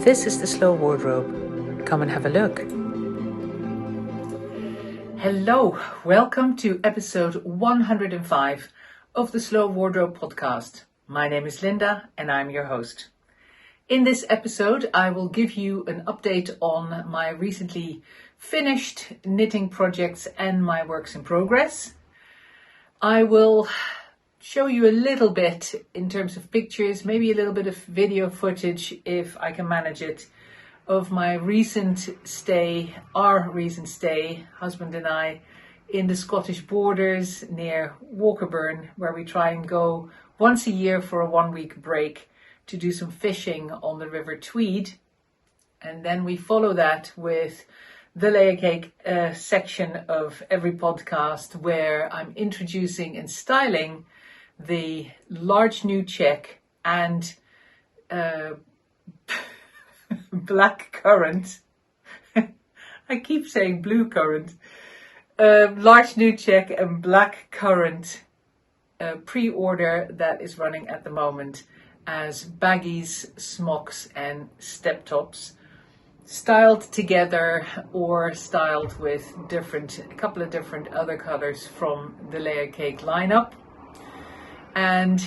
This is the Slow Wardrobe. Come and have a look. Hello, welcome to episode 105 of the Slow Wardrobe podcast. My name is Linda and I'm your host. In this episode, I will give you an update on my recently finished knitting projects and my works in progress. I will show you a little bit in terms of pictures, maybe a little bit of video footage if I can manage it, of my recent stay, our recent stay, husband and I, in the Scottish borders near Walkerburn, where we try and go once a year for a 1-week break to do some fishing on the River Tweed. And then we follow that with the Layercake section of every podcast where I'm introducing and styling the large new check and Blackcurrant. I keep saying blue currant. Large new check and Blackcurrant pre-order that is running at the moment as baggies, smocks and step tops, styled together or styled with a couple of different other colors from the Layercake lineup. And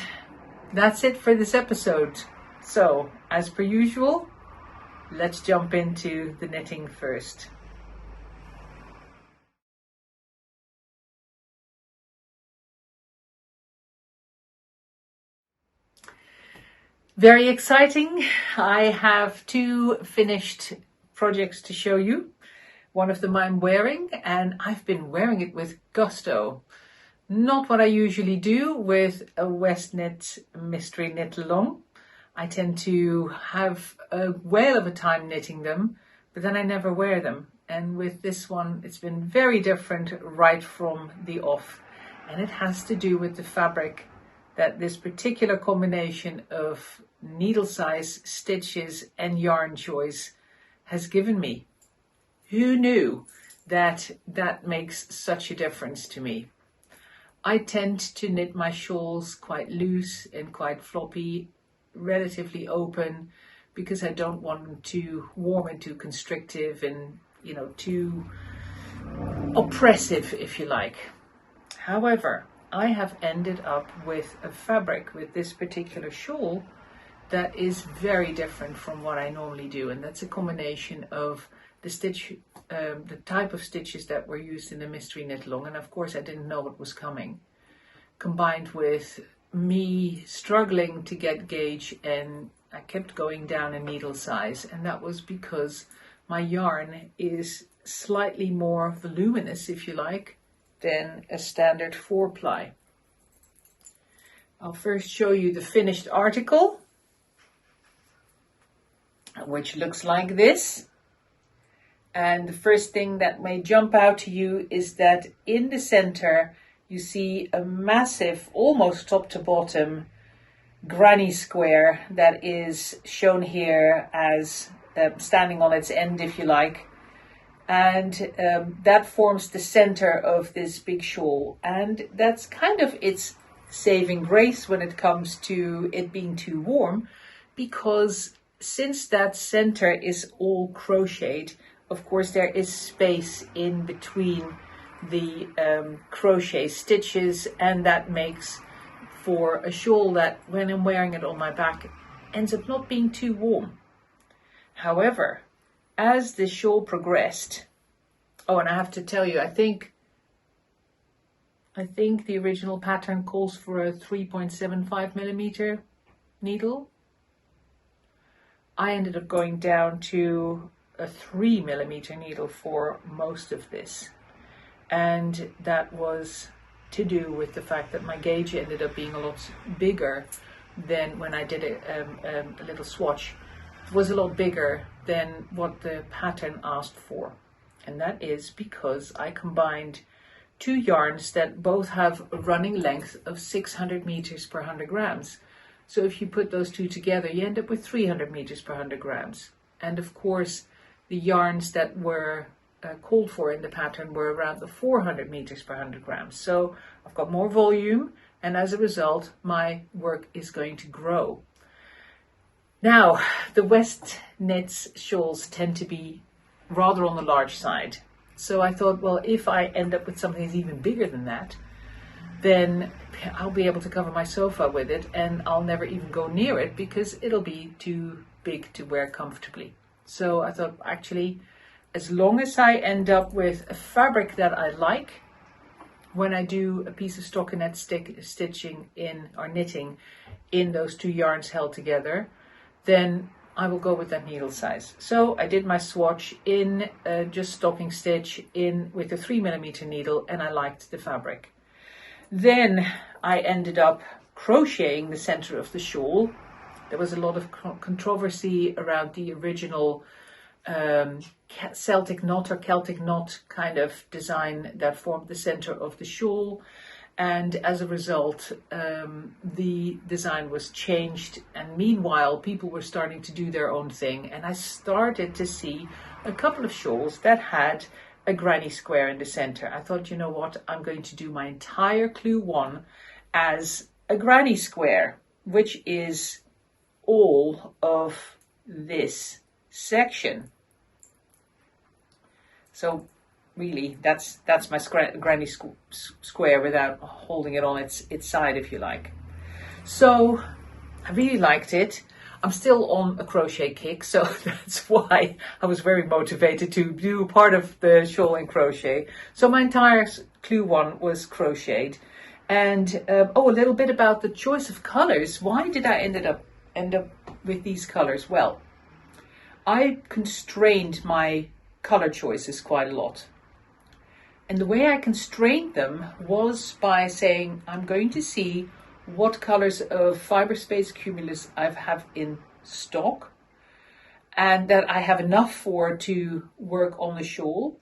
that's it for this episode. So, as per usual, let's jump into the knitting first. Very exciting. I have 2 finished projects to show you. One of them I'm wearing, and I've been wearing it with gusto. Not what I usually do with a West Knit mystery knit along. I tend to have a whale of a time knitting them, but then I never wear them. And with this one, it's been very different right from the off. And it has to do with the fabric that this particular combination of needle size, stitches and yarn choice has given me. Who knew that makes such a difference to me? I tend to knit my shawls quite loose and quite floppy, relatively open, because I don't want them too warm and too constrictive and, too oppressive, if you like. However, I have ended up with a fabric with this particular shawl that is very different from what I normally do, and that's a combination of the type of stitches that were used in the mystery knit along, and of course I didn't know what was coming, combined with me struggling to get gauge, and I kept going down in needle size, and that was because my yarn is slightly more voluminous, if you like, than a standard 4-ply. I'll first show you the finished article, which looks like this. And the first thing that may jump out to you is that in the center you see a massive, almost top to bottom, granny square that is shown here as standing on its end, if you like. And that forms the center of this big shawl. And that's kind of its saving grace when it comes to it being too warm, because since that center is all crocheted, of course there is space in between the crochet stitches, and that makes for a shawl that when I'm wearing it on my back ends up not being too warm. However, as the shawl progressed, and I have to tell you, I think the original pattern calls for a 3.75 millimeter needle. I ended up going down to a 3 millimeter needle for most of this. And that was to do with the fact that my gauge ended up being a lot bigger than when I did a little swatch. It was a lot bigger than what the pattern asked for. And that is because I combined 2 yarns that both have a running length of 600 meters per 100 grams. So if you put those 2 together, you end up with 300 meters per 100 grams. And of course, the yarns that were called for in the pattern were around the 400 meters per 100 grams. So I've got more volume, and as a result, my work is going to grow. Now, the West knits shawls tend to be rather on the large side. So I thought, well, if I end up with something that's even bigger than that, then I'll be able to cover my sofa with it and I'll never even go near it because it'll be too big to wear comfortably. So I thought, actually, as long as I end up with a fabric that I like, when I do a piece of stockinette stitching in or knitting in those two yarns held together, then I will go with that needle size. So I did my swatch in just stocking stitch in with a 3mm needle, and I liked the fabric. Then I ended up crocheting the center of the shawl. There was a lot of controversy around the original Celtic knot or Celtic knot kind of design that formed the center of the shawl. And as a result, the design was changed. And meanwhile, people were starting to do their own thing. And I started to see a couple of shawls that had a granny square in the center. I thought, you know what, I'm going to do my entire clue 1 as a granny square, which is all of this section. So really, that's my granny square without holding it on its side, if you like. So I really liked it. I'm still on a crochet kick, so that's why I was very motivated to do part of the shawl in crochet. So my entire clue 1 was crocheted. And a little bit about the choice of colors. Why did I end up with these colors? Well, I constrained my color choices quite a lot. And the way I constrained them was by saying, I'm going to see what colors of fiber space cumulus I have in stock and that I have enough for to work on the shawl,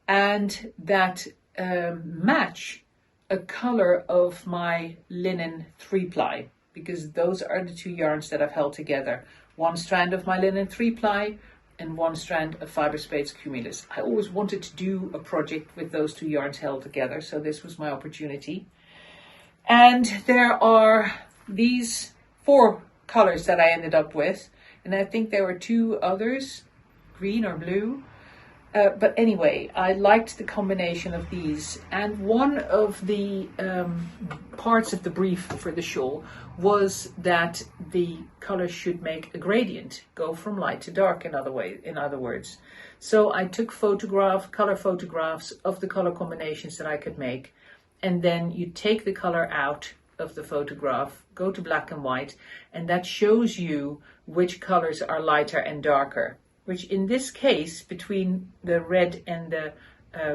and that match a color of my linen 3-ply, because those are the two yarns that I've held together. One strand of my linen 3-ply and one strand of fiber space cumulus. I always wanted to do a project with those two yarns held together, so this was my opportunity. And there are these 4 colors that I ended up with, and I think there were 2 others, green or blue. But anyway, I liked the combination of these. And one of the parts of the brief for the shawl was that the color should make a gradient, go from light to dark, in other words. So I took color photographs of the color combinations that I could make. And then you take the color out of the photograph, go to black and white, and that shows you which colors are lighter and darker, which in this case, between the red and the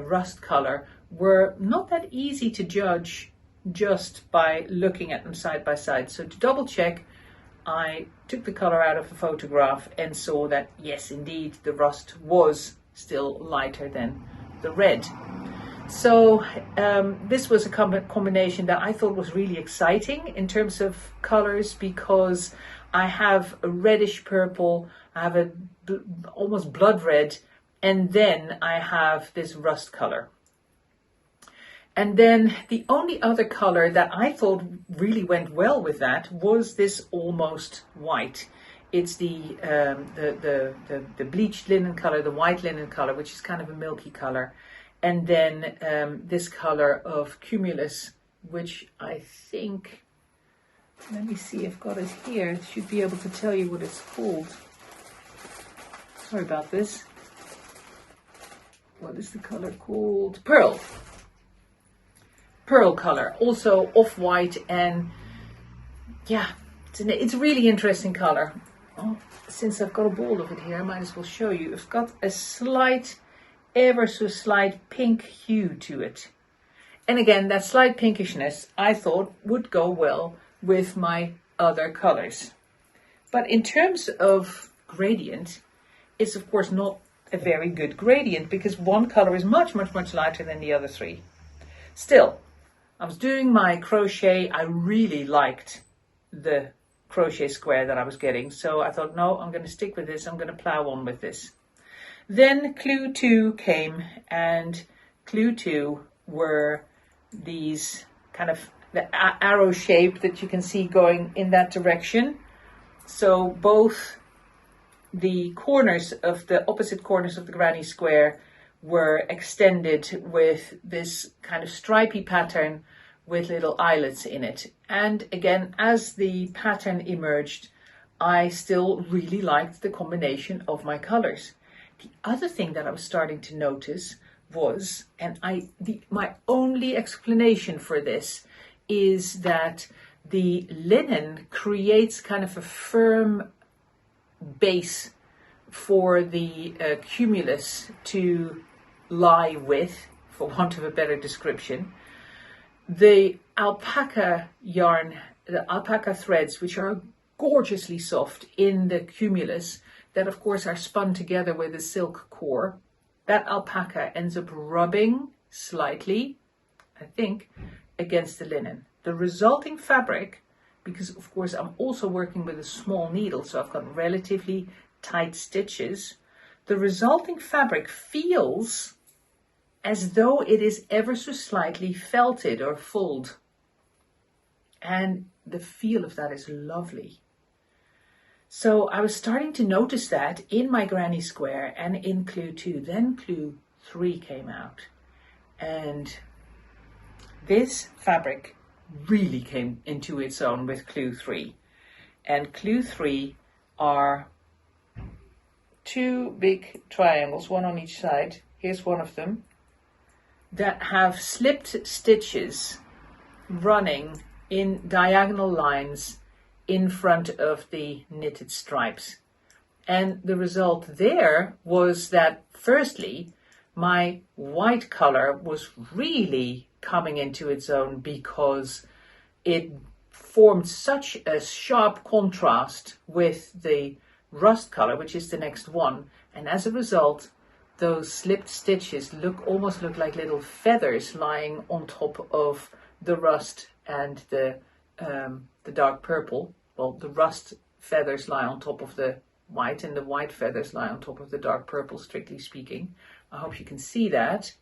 rust color, were not that easy to judge just by looking at them side by side. So to double check, I took the color out of the photograph and saw that, yes, indeed, the rust was still lighter than the red. So this was a combination that I thought was really exciting in terms of colors, because I have a reddish purple, I have a almost blood red, and then I have this rust color. And then the only other color that I thought really went well with that was this almost white. It's the bleached linen color, the white linen color, which is kind of a milky color. And then this color of cumulus, which I think, let me see, I've got it here. I should be able to tell you what it's called. Sorry about this. What is the color called? Pearl. Pearl color, also off-white, and yeah, it's a really interesting color. Oh, since I've got a ball of it here, I might as well show you. It's got a slight, ever so slight pink hue to it. And again, that slight pinkishness I thought would go well with my other colors. But in terms of gradient, it's of course not a very good gradient, because one color is much, much, much lighter than the other 3. Still, I was doing my crochet. I really liked the crochet square that I was getting. So I thought, no, I'm going to stick with this. I'm going to plow on with this. Then clue 2 came, and clue 2 were these kind of the arrow shape that you can see going in that direction. So both the corners of the opposite corners of the granny square were extended with this kind of stripy pattern with little eyelets in it. And again, as the pattern emerged, I still really liked the combination of my colors. The other thing that I was starting to notice was, and my only explanation for this is that the linen creates kind of a firm base for the cumulus to lie with, for want of a better description. The alpaca yarn, the alpaca threads, which are gorgeously soft in the cumulus, that of course are spun together with a silk core, that alpaca ends up rubbing slightly, I think, against the linen. The resulting fabric, because of course I'm also working with a small needle, so I've got relatively tight stitches, the resulting fabric feels as though it is ever so slightly felted or fulled. And the feel of that is lovely. So I was starting to notice that in my granny square and in clue 2. Then clue 3 came out. And this fabric really came into its own with clue 3. And clue 3 are 2 big triangles, one on each side. Here's one of them, that have slipped stitches running in diagonal lines in front of the knitted stripes. And the result there was that, firstly, my white color was really coming into its own because it formed such a sharp contrast with the rust color, which is the next one. And as a result, those slipped stitches almost look like little feathers lying on top of the rust and the dark purple. Well, the rust feathers lie on top of the white and the white feathers lie on top of the dark purple, strictly speaking. I hope you can see that.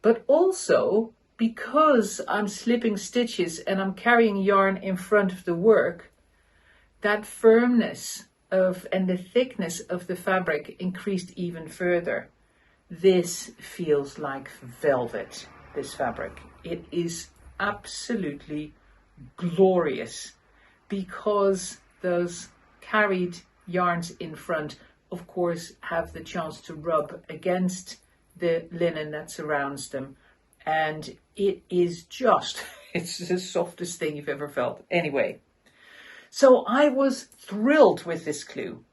But also, because I'm slipping stitches and I'm carrying yarn in front of the work, that firmness and the thickness of the fabric increased even further. This feels like velvet, this fabric. It is absolutely glorious because those carried yarns in front, of course, have the chance to rub against the linen that surrounds them. And it is just, it's the softest thing you've ever felt. Anyway, so I was thrilled with this clue.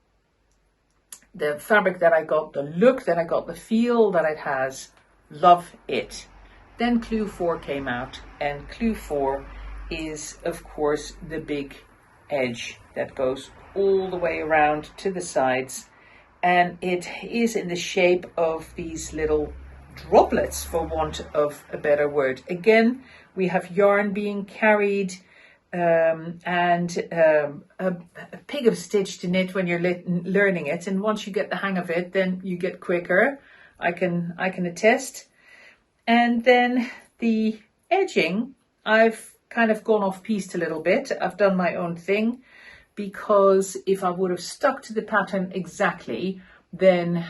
The fabric that I got, the look that I got, the feel that it has, love it. Then clue 4 came out, and clue 4 is, of course, the big edge that goes all the way around to the sides, and it is in the shape of these little droplets, for want of a better word. Again, we have yarn being carried and a pig of a stitch to knit when you're learning it, and once you get the hang of it, then you get quicker. I can attest. And then the edging, I've kind of gone off piste a little bit. I've done my own thing, because if I would have stuck to the pattern exactly, then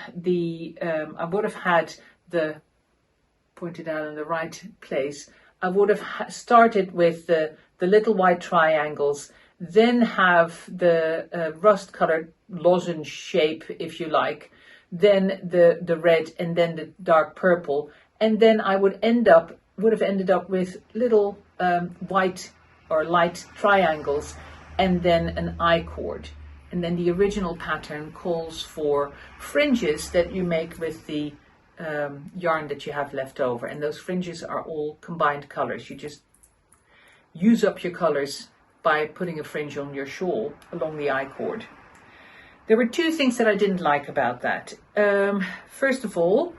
I would have had the pointed out in the right place. I would have started with the little white triangles, then have the rust colored lozenge shape, if you like, then the red, and then the dark purple, and then I would have ended up with little white or light triangles, and then an I-cord. And then the original pattern calls for fringes that you make with the yarn that you have left over, and those fringes are all combined colors. You just use up your colors by putting a fringe on your shawl along the I-cord. There were 2 things that I didn't like about that. First of all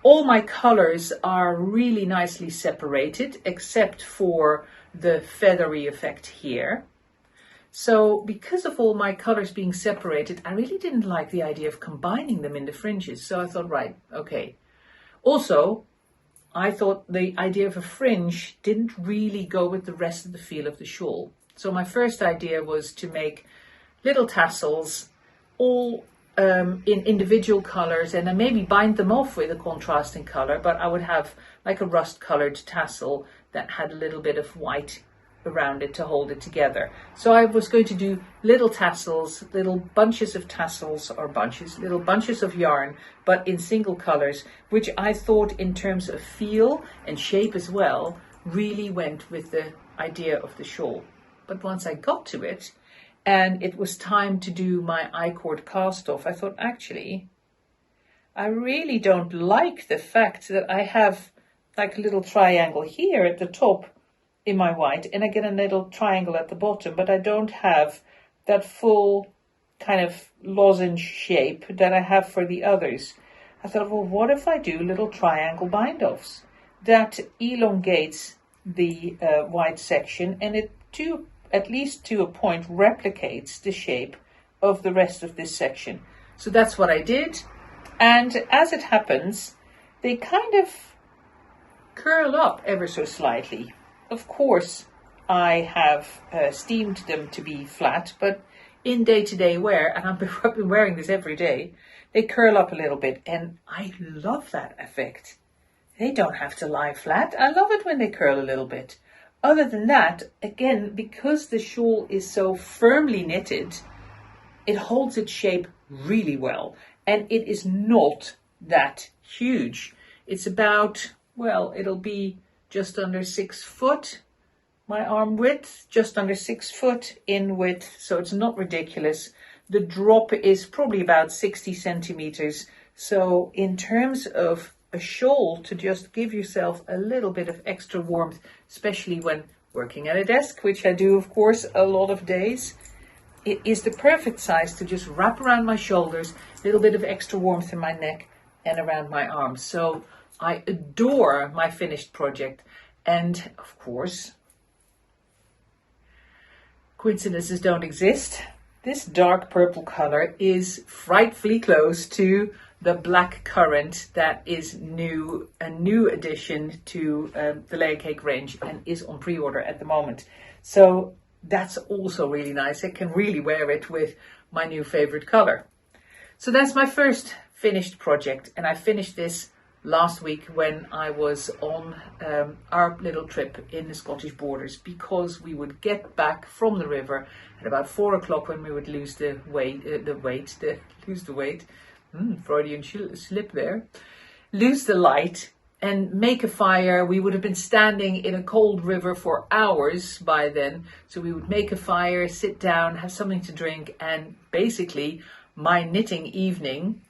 my colors are really nicely separated, except for the feathery effect here. So because of all my colors being separated, I really didn't like the idea of combining them in the fringes. So I thought, right, okay. Also, I thought the idea of a fringe didn't really go with the rest of the feel of the shawl. So my first idea was to make little tassels, all in individual colors, and then maybe bind them off with a contrasting color, but I would have like a rust colored tassel that had a little bit of white around it to hold it together. So I was going to do little tassels, little bunches of tassels, or little bunches of yarn, but in single colors, which I thought in terms of feel and shape as well, really went with the idea of the shawl. But once I got to it, and it was time to do my I-cord cast off, I thought, actually, I really don't like the fact that I have like a little triangle here at the top in my white, and I get a little triangle at the bottom, but I don't have that full kind of lozenge shape that I have for the others. I thought, well, what if I do little triangle bind-offs? That elongates the white section, and it at least to a point replicates the shape of the rest of this section. So that's what I did, and as it happens, they kind of curl up ever so slightly. Of course, I have steamed them to be flat, but in day-to-day wear, and I've been wearing this every day, they curl up a little bit, and I love that effect. They don't have to lie flat. I love it when they curl a little bit. Other than that, again, because the shawl is so firmly knitted, it holds its shape really well, and it is not that huge. It's about, well, it'll be just under 6 foot, my arm width, just under 6 foot in width, so it's not ridiculous. The drop is probably about 60 centimeters. So in terms of a shawl, to just give yourself a little bit of extra warmth, especially when working at a desk, which I do, of course, a lot of days, it is the perfect size to just wrap around my shoulders, a little bit of extra warmth in my neck and around my arms. So I adore my finished project. And of course, coincidences don't exist. This dark purple color is frightfully close to the Blackcurrant that is a new addition to the Layercake range and is on pre-order at the moment. So that's also really nice. I can really wear it with my new favorite color. So that's my first finished project, and I finished this last week when I was on our little trip in the Scottish borders, because we would get back from the river at about 4 o'clock when we would lose the weight, Freudian slip there, lose the light and make a fire. We would have been standing in a cold river for hours by then. So we would make a fire, sit down, have something to drink, and basically my knitting evening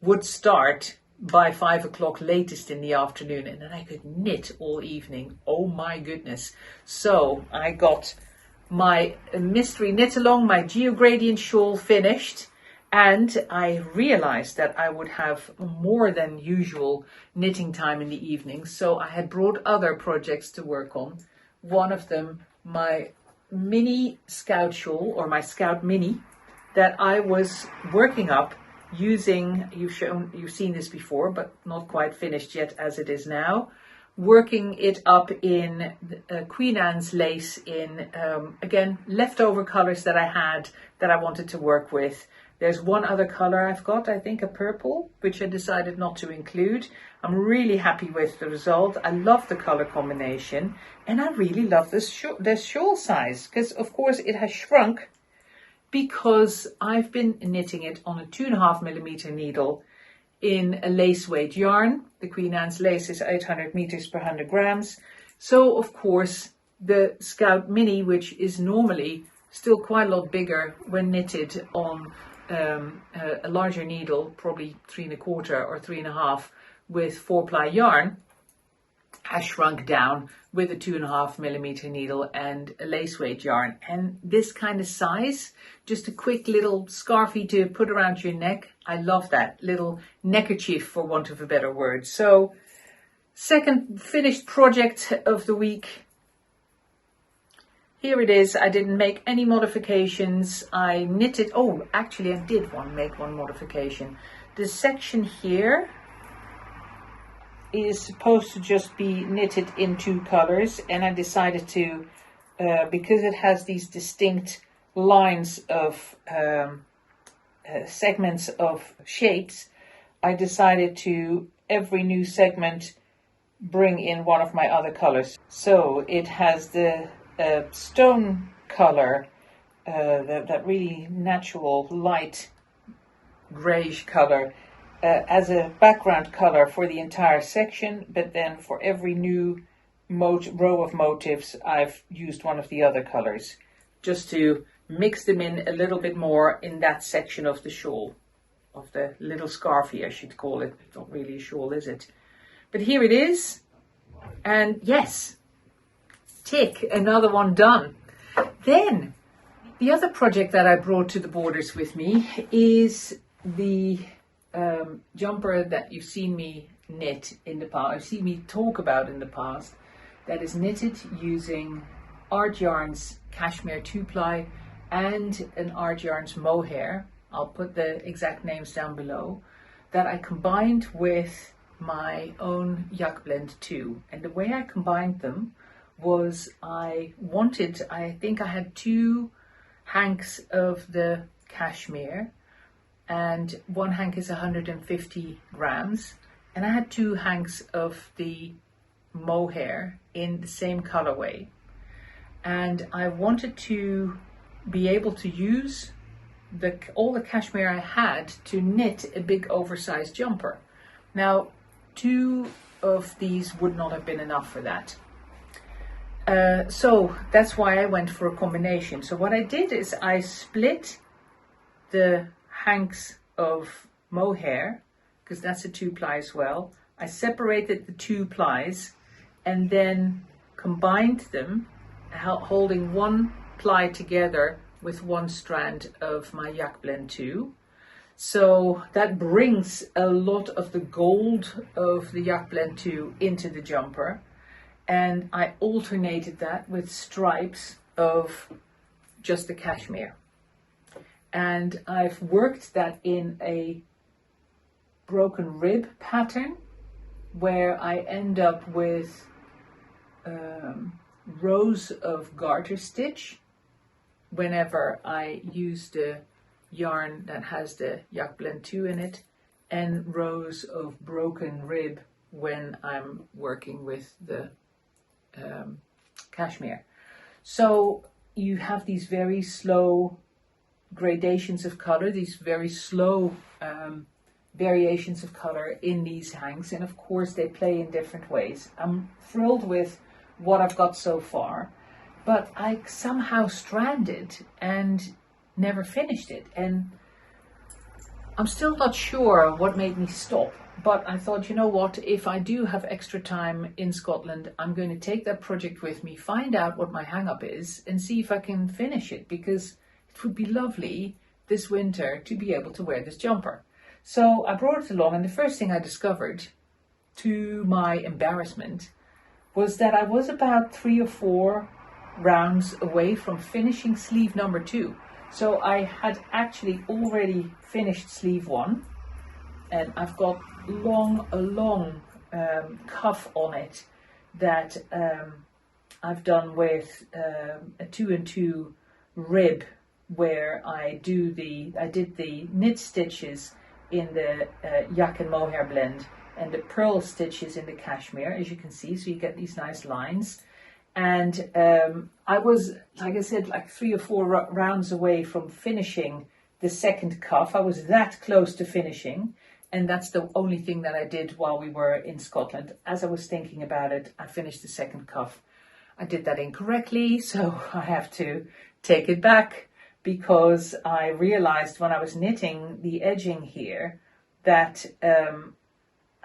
would start by 5 o'clock latest in the afternoon, and then I could knit all evening. Oh my goodness. So I got my mystery knit along, my geogradient shawl finished, and I realized that I would have more than usual knitting time in the evening. So I had brought other projects to work on. One of them, my mini scout shawl, or my scout mini, that I was working up using, you've seen this before, but not quite finished yet as it is now, working it up in Queen Anne's lace in, again, leftover colors that I had that I wanted to work with. There's one other color I've got, I think a purple, which I decided not to include. I'm really happy with the result. I love the color combination, and I really love this shawl size, because of course it has shrunk because I've been knitting it on a 2.5mm needle in a lace weight yarn. The Queen Anne's lace is 800 meters per 100 grams. So of course the Scout Mini, which is normally still quite a lot bigger when knitted on a larger needle, probably 3.25 or 3.5 with 4-ply yarn, has shrunk down with a 2.5mm needle and a lace weight yarn. And this kind of size, just a quick little scarfie to put around your neck, I love that little neckerchief, for want of a better word. So second finished project of the week. Here it is. I didn't make any modifications. I knitted, oh, actually I did make one modification. The section here is supposed to just be knitted in 2 colors, and I decided to, because it has these distinct lines of segments of shapes, I decided to every new segment bring in one of my other colors. So it has the stone color, that really natural light grayish color, as a background color for the entire section, but then for every new row of motifs I've used one of the other colors, just to mix them in a little bit more in that section of the shawl, of the little scarfie I should call it. It's not really a shawl, is it? But here it is, and yes, tick, another one done. Then the other project that I brought to the borders with me is the jumper that you've seen me knit in the past, you've seen me talk about in the past, that is knitted using Art Yarns cashmere 2-ply and an Art Yarns mohair. I'll put the exact names down below, that I combined with my own Yak Blend 2. And the way I combined them was I think I had 2 hanks of the cashmere, and one hank is 150 grams, and I had 2 hanks of the mohair in the same colorway, and I wanted to be able to use all the cashmere I had to knit a big oversized jumper. Now 2 of these would not have been enough for that. So that's why I went for a combination. So what I did is I split the hanks of mohair, because that's a 2-ply as well. I separated the 2 plies and then combined them, holding 1 ply together with 1 strand of my Yak Blend 2. So that brings a lot of the gold of the Yak Blend 2 into the jumper. And I alternated that with stripes of just the cashmere. And I've worked that in a broken rib pattern, where I end up with rows of garter stitch whenever I use the yarn that has the Yak Blend 2 in it, and rows of broken rib when I'm working with the cashmere. So you have these very slow gradations of color, these very slow variations of color in these hanks, and of course they play in different ways. I'm thrilled with what I've got so far, but I somehow stranded and never finished it, and I'm still not sure what made me stop. But I thought, you know what, if I do have extra time in Scotland, I'm going to take that project with me, find out what my hang-up is, and see if I can finish it, because it would be lovely this winter to be able to wear this jumper. So I brought it along, and the first thing I discovered, to my embarrassment, was that I was about 3 or 4 rounds away from finishing sleeve number 2. So I had actually already finished sleeve 1, and I've got a long cuff on it that I've done with a 2 and 2 rib, where I did the knit stitches in the yak and mohair blend and the purl stitches in the cashmere, as you can see, so you get these nice lines. And I was, like I said, like 3 or 4 rounds away from finishing the second cuff. I was that close to finishing, and that's the only thing that I did while we were in Scotland. As I was thinking about it, I finished the second cuff. I did that incorrectly, so I have to take it back, because I realized when I was knitting the edging here that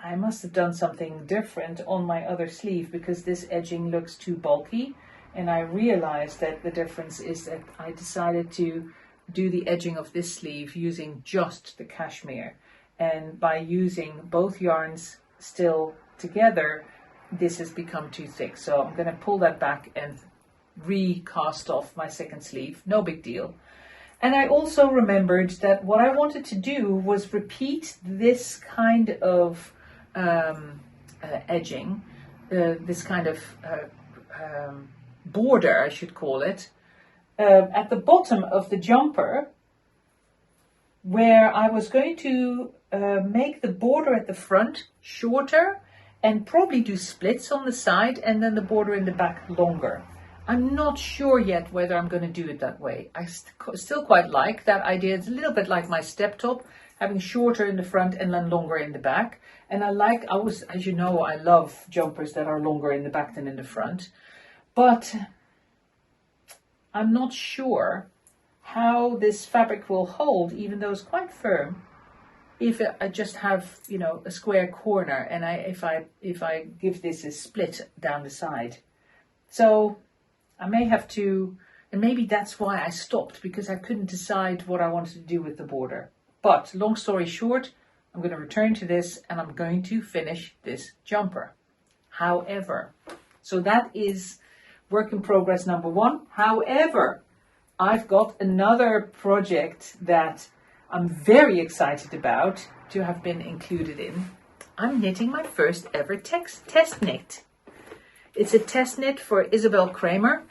I must have done something different on my other sleeve, because this edging looks too bulky. And I realized that the difference is that I decided to do the edging of this sleeve using just the cashmere. And by using both yarns still together, this has become too thick. So I'm going to pull that back and recast off my second sleeve. No big deal. And I also remembered that what I wanted to do was repeat this kind of edging, this kind of border, I should call it, at the bottom of the jumper, where I was going to make the border at the front shorter and probably do splits on the side and then the border in the back longer. I'm not sure yet whether I'm going to do it that way. I still quite like that idea. It's a little bit like my step top, having shorter in the front and then longer in the back. And as you know, I love jumpers that are longer in the back than in the front. But I'm not sure how this fabric will hold, even though it's quite firm, if I just have, a square corner and if I give this a split down the side. So I may have to, and maybe that's why I stopped, because I couldn't decide what I wanted to do with the border. But long story short, I'm going to return to this and I'm going to finish this jumper. However, so that is work in progress number 1. However, I've got another project that I'm very excited about to have been included in. I'm knitting my first ever test knit. It's a test knit for Isabel Kramer,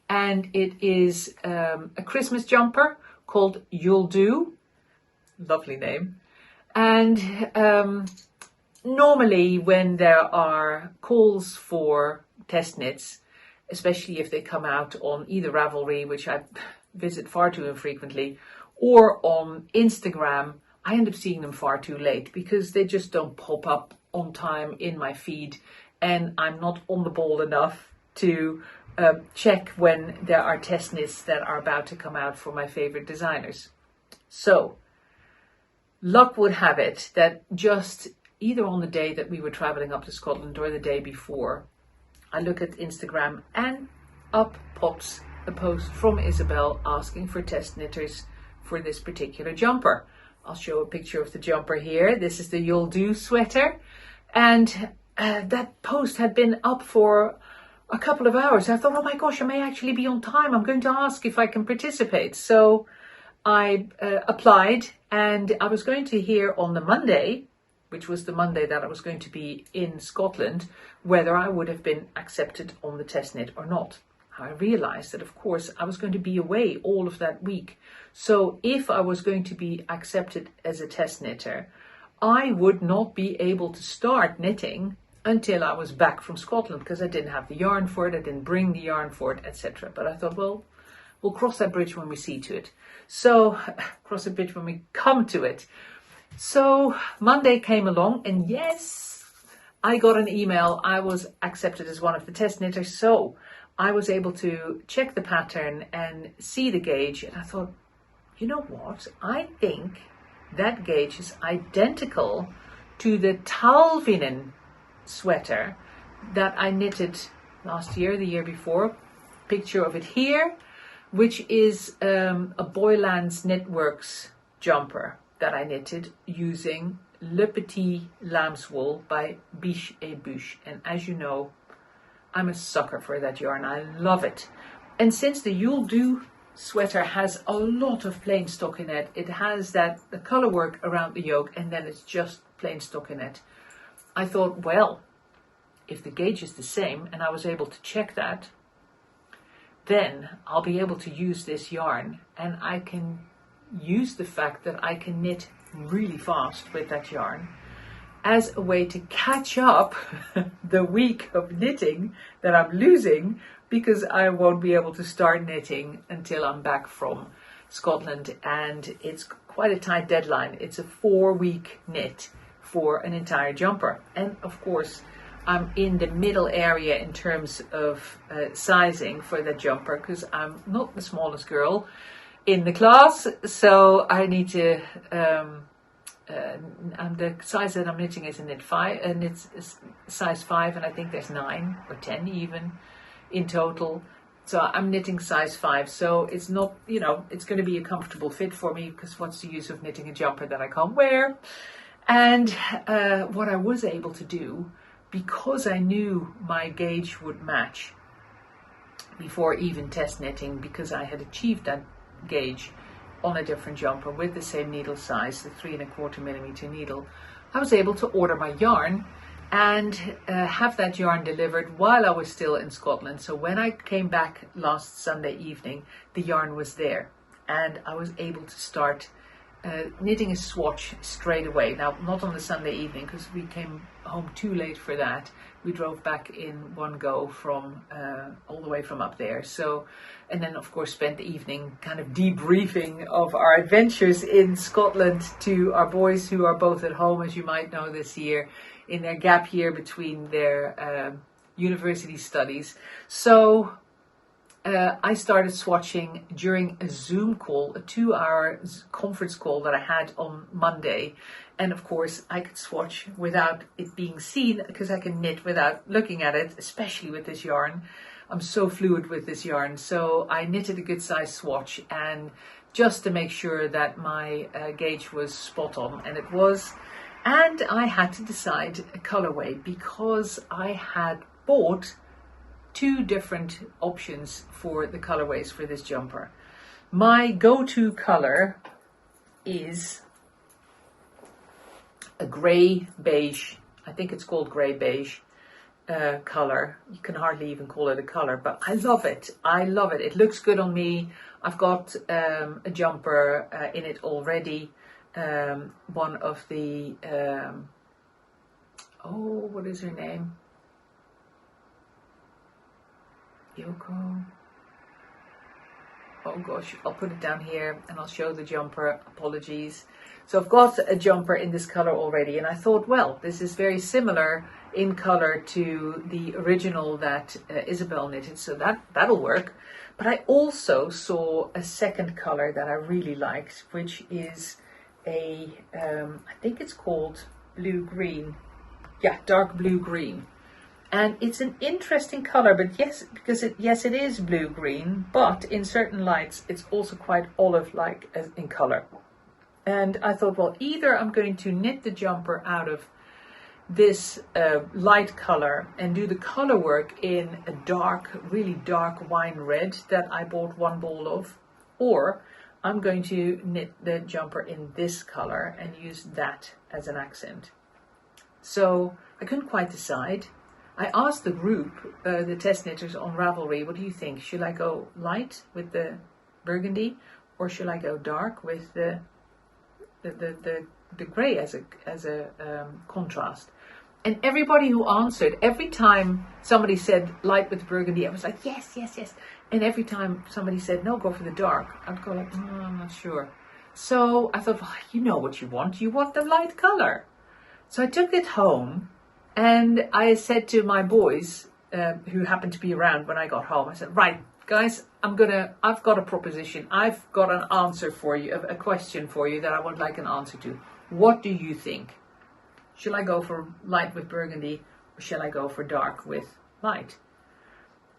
and it is a Christmas jumper called You'll Do. Lovely name. And normally when there are calls for test knits, especially if they come out on either Ravelry, which I visit far too infrequently, or on Instagram, I end up seeing them far too late because they just don't pop up on time in my feed, and I'm not on the ball enough to check when there are test knits that are about to come out for my favorite designers. So luck would have it that just either on the day that we were traveling up to Scotland or the day before, I look at Instagram and up pops a post from Isabel asking for test knitters for this particular jumper. I'll show a picture of the jumper here. This is the You'll Do sweater, and that post had been up for a couple of hours. I thought, oh my gosh, I may actually be on time. I'm going to ask if I can participate. So I applied, and I was going to hear on the Monday, which was the Monday that I was going to be in Scotland, whether I would have been accepted on the test knit or not. I realized that, of course, I was going to be away all of that week. So if I was going to be accepted as a test knitter, I would not be able to start knitting until I was back from Scotland, because I didn't have the yarn for it, I didn't bring the yarn for it, etc. But I thought, well, we'll cross that bridge when we see to it. So, cross the bridge when we come to it. So Monday came along, and yes, I got an email. I was accepted as one of the test knitters. So I was able to check the pattern and see the gauge. And I thought, you know what? I think that gauge is identical to the Talvinen sweater that I knitted last year, the year before. Picture of it here, which is a Boylands Knitworks jumper that I knitted using Le Petit Lamb's Wool by Biche et Bûche. And as you know, I'm a sucker for that yarn. I love it. And since the You'll Do sweater has a lot of plain stockinette, it has the color work around the yoke, and then it's just plain stockinette. I thought, well, if the gauge is the same, and I was able to check that, then I'll be able to use this yarn, and I can use the fact that I can knit really fast with that yarn as a way to catch up the week of knitting that I'm losing, because I won't be able to start knitting until I'm back from Scotland, and it's quite a tight deadline. It's a 4-week knit for an entire jumper, and of course I'm in the middle area in terms of sizing for the jumper, because I'm not the smallest girl in the class, so I need to and the size that I'm knitting is a knit 5, and it's size 5, and I think there's 9 or 10 even in total. So I'm knitting size 5, so it's not, it's going to be a comfortable fit for me, because what's the use of knitting a jumper that I can't wear? And what I was able to do, because I knew my gauge would match before even test knitting, because I had achieved that gauge on a different jumper with the same needle size, the 3¼ millimeter needle, I was able to order my yarn and have that yarn delivered while I was still in Scotland. So when I came back last Sunday evening, the yarn was there and I was able to start knitting a swatch straight away. Now, not on the Sunday evening because we came home too late for that. We drove back in one go from all the way from up there. So, and then of course spent the evening kind of debriefing of our adventures in Scotland to our boys who are both at home, as you might know, this year in their gap year between their university studies. So I started swatching during a Zoom call, a 2-hour conference call that I had on Monday. And of course, I could swatch without it being seen because I can knit without looking at it, especially with this yarn. I'm so fluid with this yarn. So I knitted a good size swatch, and just to make sure that my gauge was spot on, and it was. And I had to decide a colorway because I had bought 2 different options for the colorways for this jumper. My go-to color is a grey beige, I think it's called grey beige color. You can hardly even call it a color, but I love it. I love it. It looks good on me. I've got a jumper in it already. One of the, what is her name? Yoko. Oh gosh, I'll put it down here and I'll show the jumper. Apologies. So I've got a jumper in this color already, and I thought, well, this is very similar in color to the original that Isabel knitted, so that'll work. But I also saw a second color that I really liked, which is I think it's called blue-green. Yeah, dark blue-green. And it's an interesting color, but yes, because it is blue-green, but in certain lights, it's also quite olive-like in color. And I thought, well, either I'm going to knit the jumper out of this light color and do the color work in a dark, really dark wine red that I bought 1 ball of, or I'm going to knit the jumper in this color and use that as an accent. So I couldn't quite decide. I asked the group, the test knitters on Ravelry, what do you think? Should I go light with the burgundy, or should I go dark with the grey as a contrast? And everybody who answered, every time somebody said light with burgundy, I was like, yes, yes, yes. And every time somebody said, no, go for the dark, I'd go like, I'm not sure. So I thought, well, you know what you want. You want the light color. So I took it home and I said to my boys, who happened to be around when I got home, I said, right, guys, I've got a proposition. I've got an answer for you, a question for you that I would like an answer to. What do you think? Shall I go for light with burgundy, or shall I go for dark with light?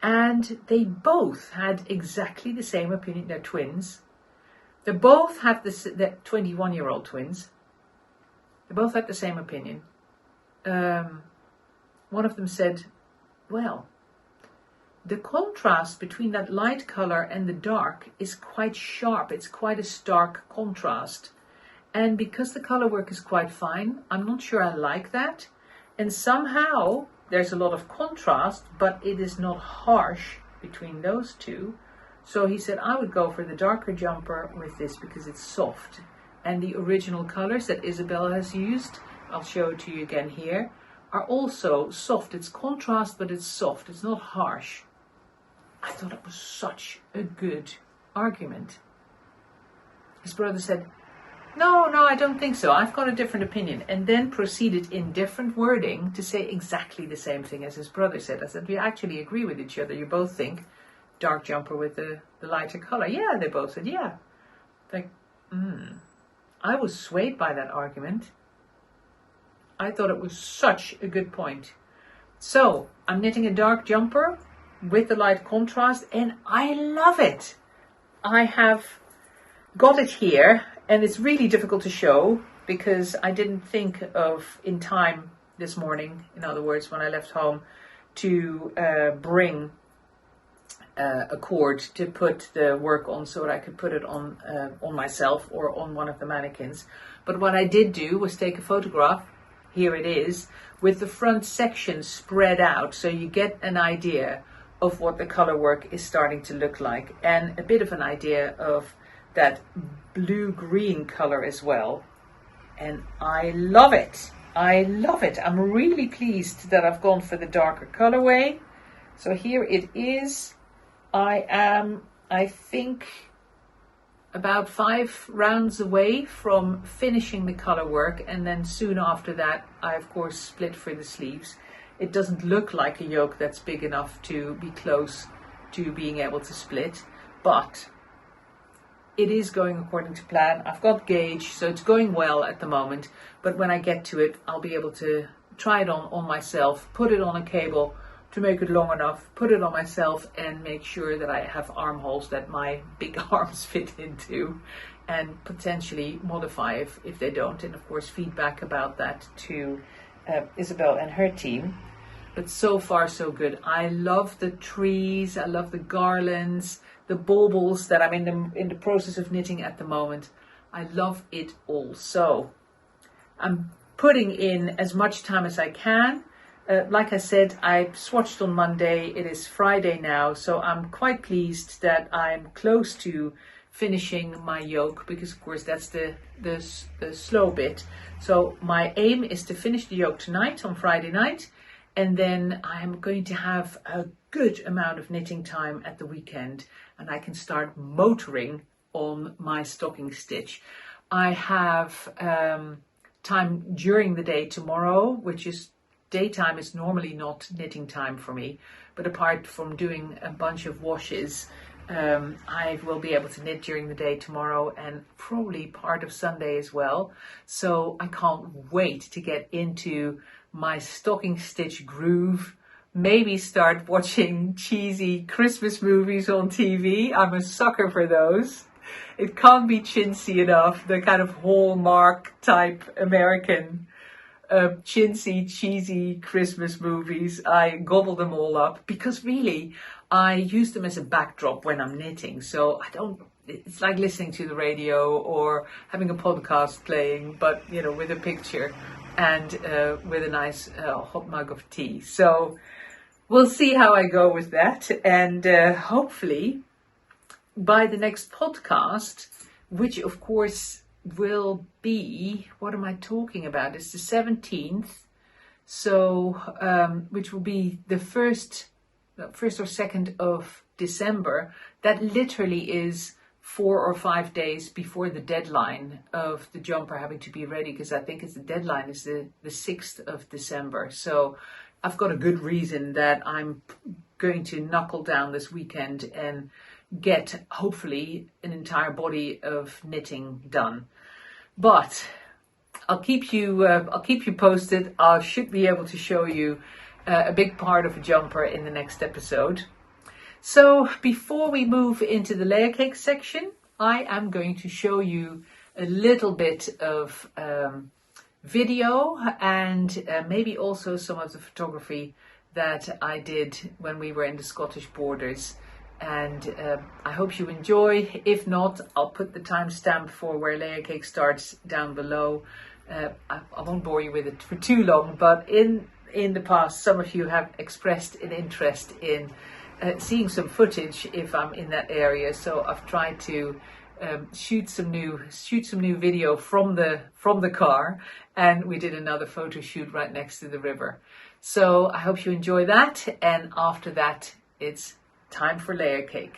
And they both had exactly the same opinion. They're twins. They both had they're 21-year-old twins. They both had the same opinion. One of them said, well, the contrast between that light color and the dark is quite sharp. It's quite a stark contrast. And because the color work is quite fine, I'm not sure I like that. And somehow there's a lot of contrast, but it is not harsh between those two. So he said, I would go for the darker jumper with this because it's soft. And the original colors that Isabella has used, I'll show it to you again here, are also soft. It's contrast, but it's soft. It's not harsh. I thought it was such a good argument. His brother said, no, I don't think so. I've got a different opinion. And then proceeded in different wording to say exactly the same thing as his brother said. I said, we actually agree with each other. You both think dark jumper with the lighter color. Yeah, they both said, yeah. Like, I was swayed by that argument. I thought it was such a good point. So I'm knitting a dark jumper with the light contrast, and I love it. I have got it here, and it's really difficult to show because I didn't think of in time this morning, in other words, when I left home, to bring a cord to put the work on so that I could put it on myself or on one of the mannequins. But what I did do was take a photograph here it is, with the front section spread out, so you get an idea of what the color work is starting to look like, and a bit of an idea of that blue-green color as well. And I love it. I love it. I'm really pleased that I've gone for the darker colorway. So here it is. I am, I think, about 5 rounds away from finishing the color work, and then soon after that I of course split for the sleeves. It doesn't look like a yoke that's big enough to be close to being able to split, but it is going according to plan. I've got gauge, so it's going well at the moment, but when I get to it I'll be able to try it on myself, put it on a cable to make it long enough, put it on myself, and make sure that I have armholes that my big arms fit into, and potentially modify if they don't, and of course feedback about that to Isabel and her team. But so far so good. I love the trees, I love the garlands, the baubles that I'm in the process of knitting at the moment. I love it all. So I'm putting in as much time as I can. Like I said, I swatched on Monday. It is Friday now, so I'm quite pleased that I'm close to finishing my yoke, because of course that's the slow bit. So my aim is to finish the yoke tonight on Friday night, and then I'm going to have a good amount of knitting time at the weekend, and I can start motoring on my stocking stitch. I have time during the day tomorrow, which is daytime is normally not knitting time for me, but apart from doing a bunch of washes, I will be able to knit during the day tomorrow and probably part of Sunday as well. So I can't wait to get into my stocking stitch groove, maybe start watching cheesy Christmas movies on TV. I'm a sucker for those. It can't be chintzy enough, the kind of Hallmark type American chintzy, cheesy Christmas movies. I gobble them all up because really I use them as a backdrop when I'm knitting. So it's like listening to the radio or having a podcast playing, but you know, with a picture and with a nice hot mug of tea. So we'll see how I go with that. And hopefully by the next podcast, which of course will be, what am I talking about? It's the 17th. So, which will be the first or 2nd of December. That literally is 4 or 5 days before the deadline of the jumper having to be ready, because I think the deadline is the 6th of December. So I've got a good reason that I'm going to knuckle down this weekend and get hopefully an entire body of knitting done. But I'll keep you posted. I should be able to show you a big part of a jumper in the next episode. So before we move into the Layercake section, I am going to show you a little bit of video and maybe also some of the photography that I did when we were in the Scottish borders. And I hope you enjoy. If not, I'll put the timestamp for where Layercake starts down below. I won't bore you with it for too long, but in the past, some of you have expressed an interest in seeing some footage if I'm in that area. So I've tried to shoot some new video from the car, and we did another photo shoot right next to the river. So I hope you enjoy that, and after that, it's time for Layercake.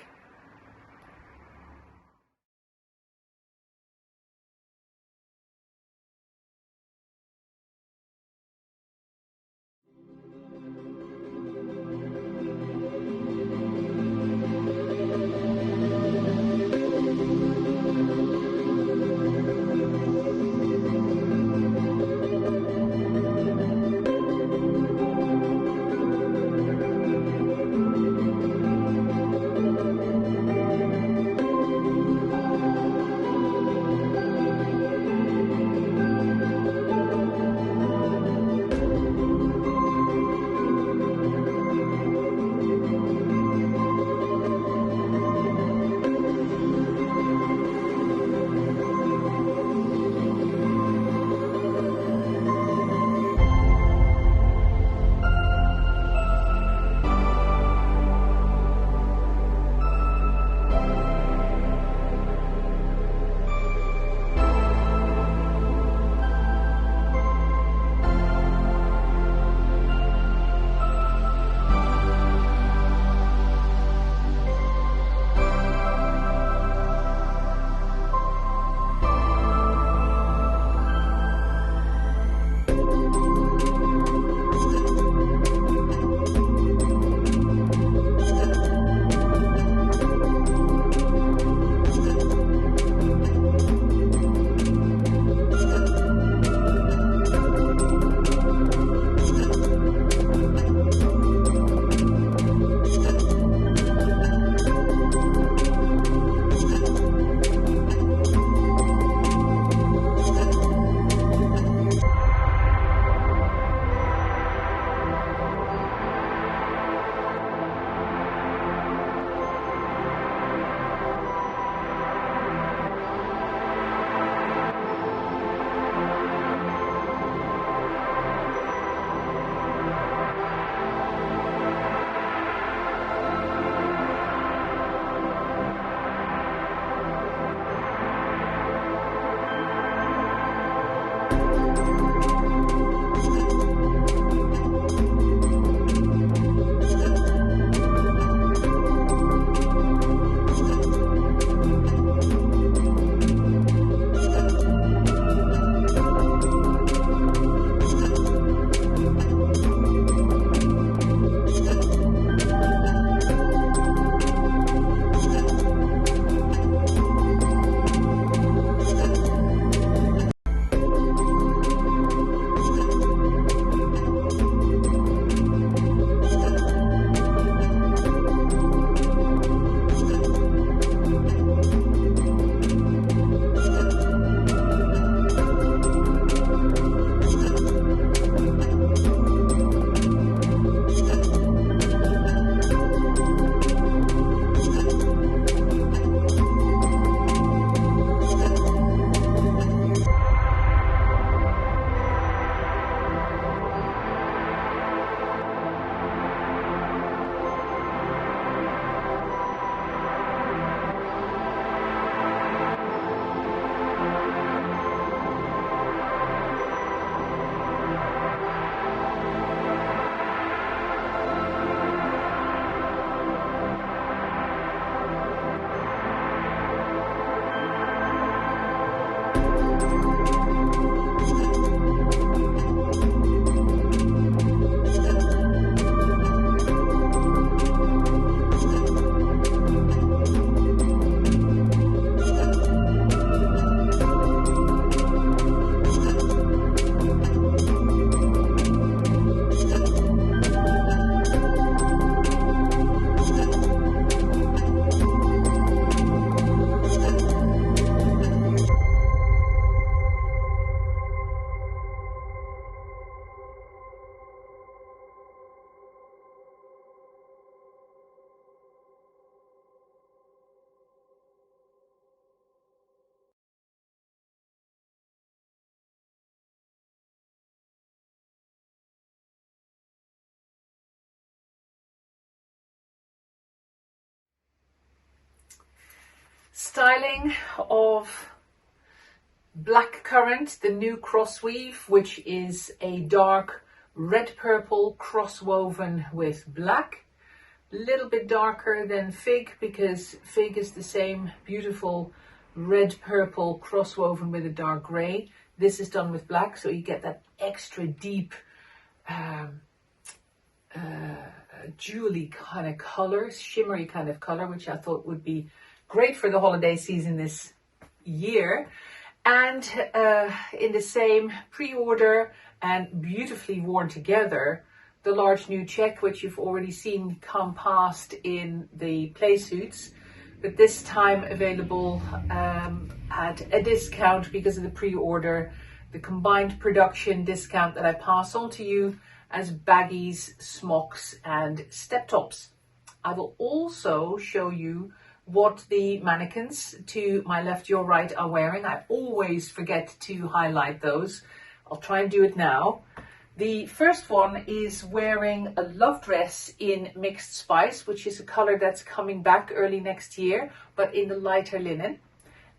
styling of Blackcurrant, the new cross weave, which is a dark red purple cross woven with black. A little bit darker than Fig, because Fig is the same beautiful red purple cross woven with a dark grey. This is done with black, so you get that extra deep jewelly kind of colour, shimmery kind of colour, which I thought would be great for the holiday season this year. And in the same pre-order and beautifully worn together, the large new check, which you've already seen come past in the play suits, but this time available at a discount because of the pre-order, the combined production discount that I pass on to you as baggies, smocks and step tops. I will also show you what the mannequins to my left, your right are wearing. I always forget to highlight those. I'll try and do it now. The first one is wearing a love dress in mixed spice, which is a color that's coming back early next year, but in the lighter linen.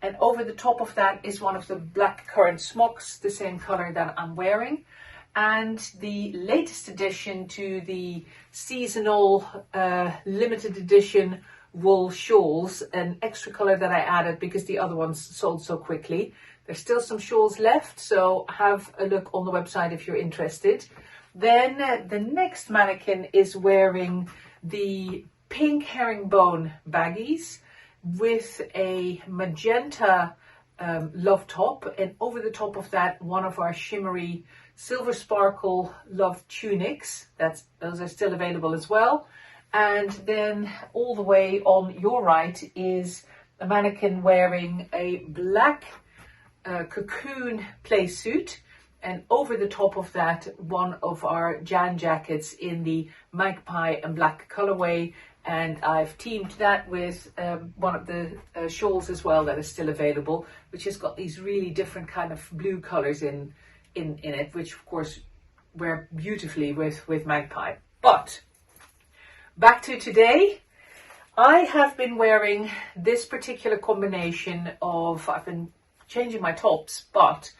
And over the top of that is one of the Blackcurrant smocks, the same color that I'm wearing. And the latest addition to the seasonal limited edition wool shawls, an extra color that I added because the other ones sold so quickly. There's still some shawls left, so have a look on the website if you're interested. Then the next mannequin is wearing the pink herringbone baggies with a magenta love top, and over the top of that, one of our shimmery silver sparkle love tunics. Those are still available as well. And then all the way on your right is a mannequin wearing a black cocoon play suit, and over the top of that, one of our Jan jackets in the magpie and black colorway. And I've teamed that with one of the shawls as well that is still available, which has got these really different kind of blue colors in it, which of course wear beautifully with magpie. But back to today, I have been wearing this particular combination of, I've been changing my tops, but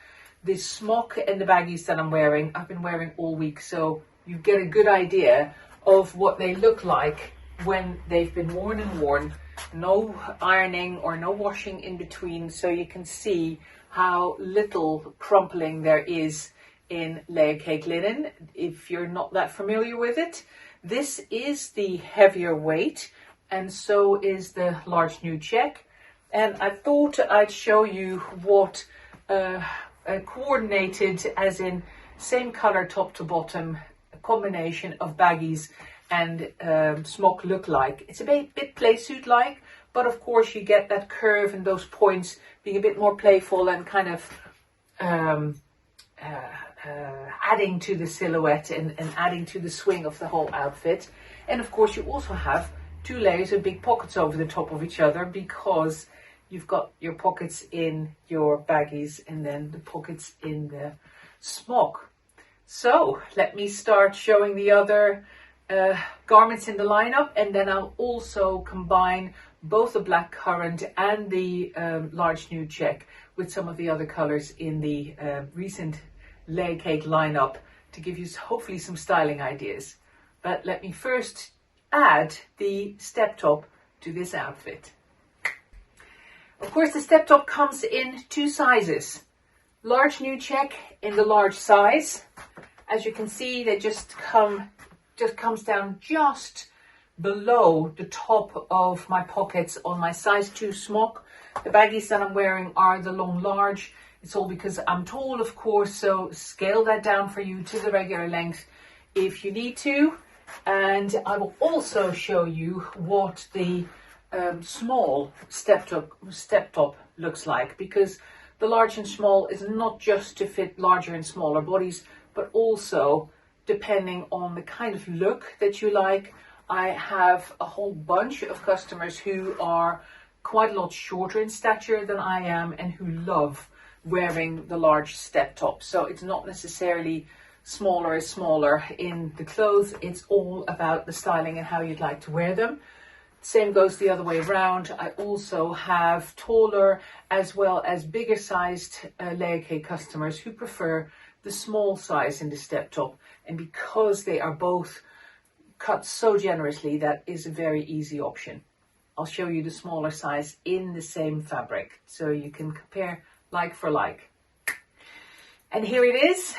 the smock and the baggies that I'm wearing, I've been wearing all week. So you get a good idea of what they look like when they've been worn and worn. No ironing or no washing in between. So you can see how little crumpling there is in Layercake linen. If you're not that familiar with it, this is the heavier weight, and so is the large new check. And I thought I'd show you what coordinated, as in same color top to bottom, a combination of baggies and smock look like. It's a bit play suit like, but of course you get that curve and those points being a bit more playful and kind of adding to the silhouette and adding to the swing of the whole outfit. And of course you also have two layers of big pockets over the top of each other, because you've got your pockets in your baggies and then the pockets in the smock. So let me start showing the other garments in the lineup, and then I'll also combine both the Blackcurrant and the large new check with some of the other colors in the recent Layercake lineup to give you hopefully some styling ideas. But let me first add the step top to this outfit. Of course, the step top comes in two sizes. Large new check in the large size. As you can see, they just comes down just below the top of my pockets on my size 2 smock. The baggies that I'm wearing are the long large. It's all because I'm tall, of course, so scale that down for you to the regular length if you need to. And I will also show you what the small step top looks like, because the large and small is not just to fit larger and smaller bodies, but also depending on the kind of look that you like. I have a whole bunch of customers who are quite a lot shorter in stature than I am and who love wearing the large step top. So it's not necessarily smaller is smaller in the clothes. It's all about the styling and how you'd like to wear them. Same goes the other way around. I also have taller as well as bigger sized Layercake customers who prefer the small size in the step top. And because they are both cut so generously, that is a very easy option. I'll show you the smaller size in the same fabric, so you can compare like for like. And here it is